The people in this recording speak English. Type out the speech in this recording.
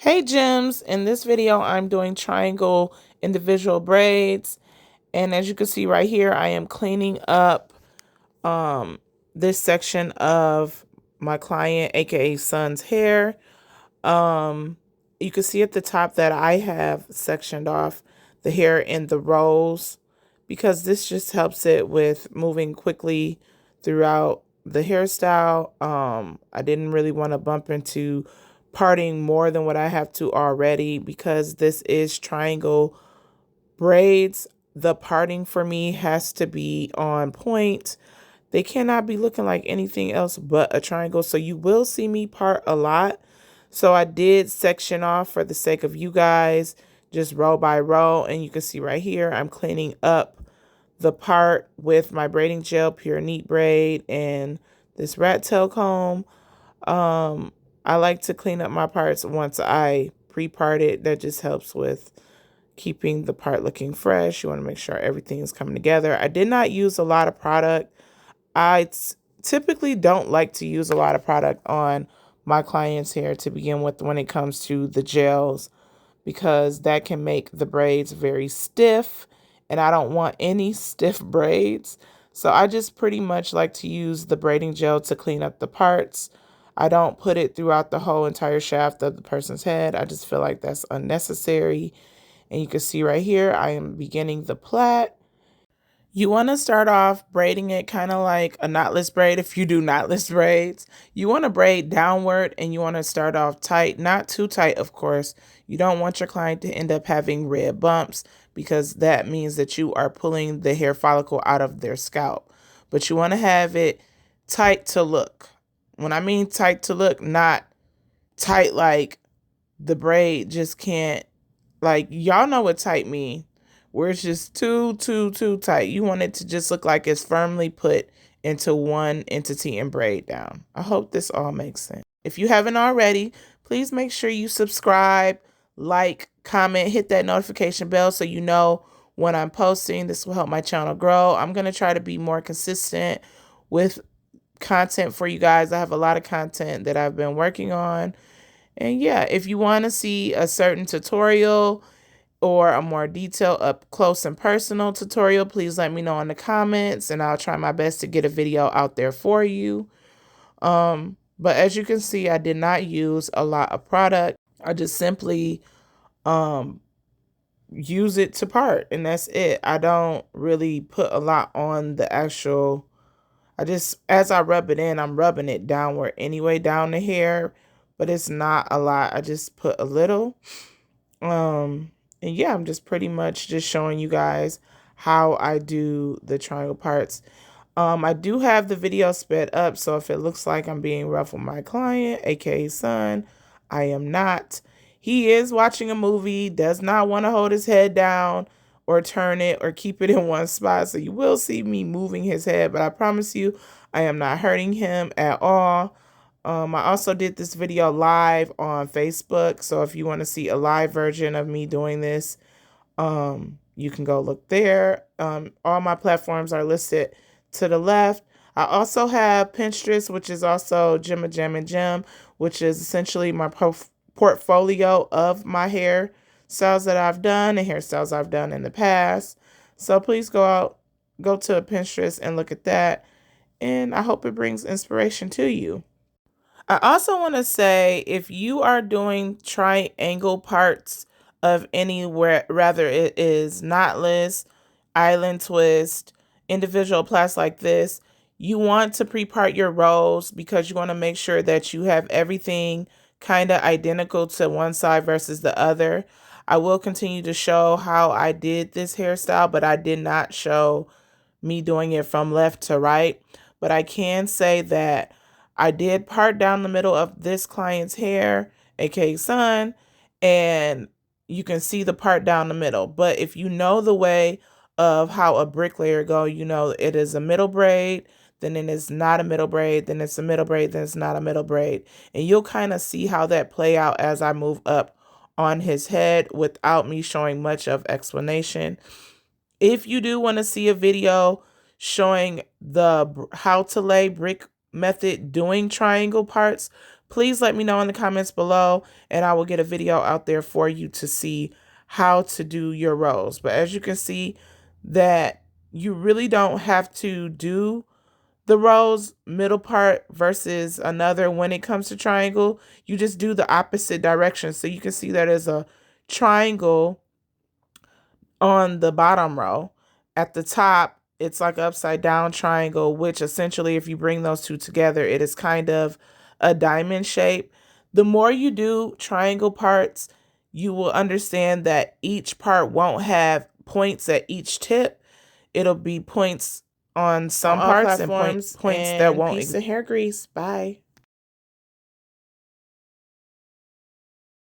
Hey gems, in this video I'm doing triangle individual braids, and as you can see right here I am cleaning up um this section of my client aka son's hair. You can see at the top that I have sectioned off the hair in the rows because this just helps it with moving quickly throughout the hairstyle. I didn't really want to bump into parting more than what I have to already because this is triangle braids. The parting for me has to be on point. They cannot be looking like anything else but a triangle. So you will see me part a lot. So I did section off for the sake of you guys, just row by row. And you can see right here, I'm cleaning up the part with my braiding gel, pure neat braid, and this rat tail comb. I like to clean up my parts once I pre-part it. That just helps with keeping the part looking fresh. You want to make sure everything is coming together. I did not use a lot of product. I typically don't like to use a lot of product on my clients' hair to begin with when it comes to the gels, because that can make the braids very stiff, and I don't want any stiff braids. So I just pretty much like to use the braiding gel to clean up the parts. I don't put it throughout the whole entire shaft of the person's head. I just feel like that's unnecessary. And you can see right here, I am beginning the plait. You want to start off braiding it kind of like a knotless braid if you do knotless braids. You want to braid downward and you want to start off tight, not too tight, of course. You don't want your client to end up having red bumps because that means that you are pulling the hair follicle out of their scalp. But you want to have it tight to look. When I mean tight to look, not tight like the braid just can't, like, y'all know what tight mean, where it's just too tight. You want it to just look like it's firmly put into one entity and braid down. I hope this all makes sense. If you haven't already, please make sure you subscribe, like, comment, hit that notification bell so you know when I'm posting. This will help my channel grow. I'm going to try to be more consistent with content for you guys. I have a lot of content that I've been working on. And yeah, if you want to see a certain tutorial or a more detailed up close and personal tutorial, please let me know in the comments and I'll try my best to get a video out there for you. But as you can see, I did not use a lot of product. I just simply use it to part, and that's it. I don't really put a lot on the actual, as I rub it in, I'm rubbing it downward anyway, down the hair, but it's not a lot. I just put a little. And yeah, I'm just pretty much just showing you guys how I do the triangle parts. I do have the video sped up, so if it looks like I'm being rough with my client, aka son, I am not. He is watching a movie, does not want to hold his head down or turn it or keep it in one spot. So you will see me moving his head, but I promise you I am not hurting him at all. I also did this video live on Facebook. So if you want to see a live version of me doing this, you can go look there. All my platforms are listed to the left. I also have Pinterest, which is also Gemma Gem and Gem, which is essentially my portfolio of my hairstyles that I've done and hairstyles I've done in the past. So please go to Pinterest and look at that. And I hope it brings inspiration to you. I also want to say, if you are doing triangle parts of anywhere, rather it is knotless, island twist, individual plaits like this, you want to pre-part your rows because you want to make sure that you have everything kind of identical to one side versus the other. I will continue to show how I did this hairstyle, but I did not show me doing it from left to right. But I can say that I did part down the middle of this client's hair, aka son, and you can see the part down the middle. But if you know the way of how a bricklayer go, you know it is a middle braid, then it is not a middle braid, then it's a middle braid, then it's not a middle braid. And you'll kind of see how that play out as I move up on his head without me showing much of explanation. If you do want to see a video showing the how to lay brick method doing triangle parts, please let me know in the comments below, and I will get a video out there for you to see how to do your rows. But as you can see, that you really don't have to do the rows middle part versus another when it comes to triangle. You just do the opposite direction. So you can see that there's a triangle on the bottom row. At the top, it's like an upside down triangle, which essentially, if you bring those two together, it is kind of a diamond shape. The more you do triangle parts, you will understand that each part won't have points at each tip. It'll be points on some parts and points that won't. Peace and hair grease. Bye.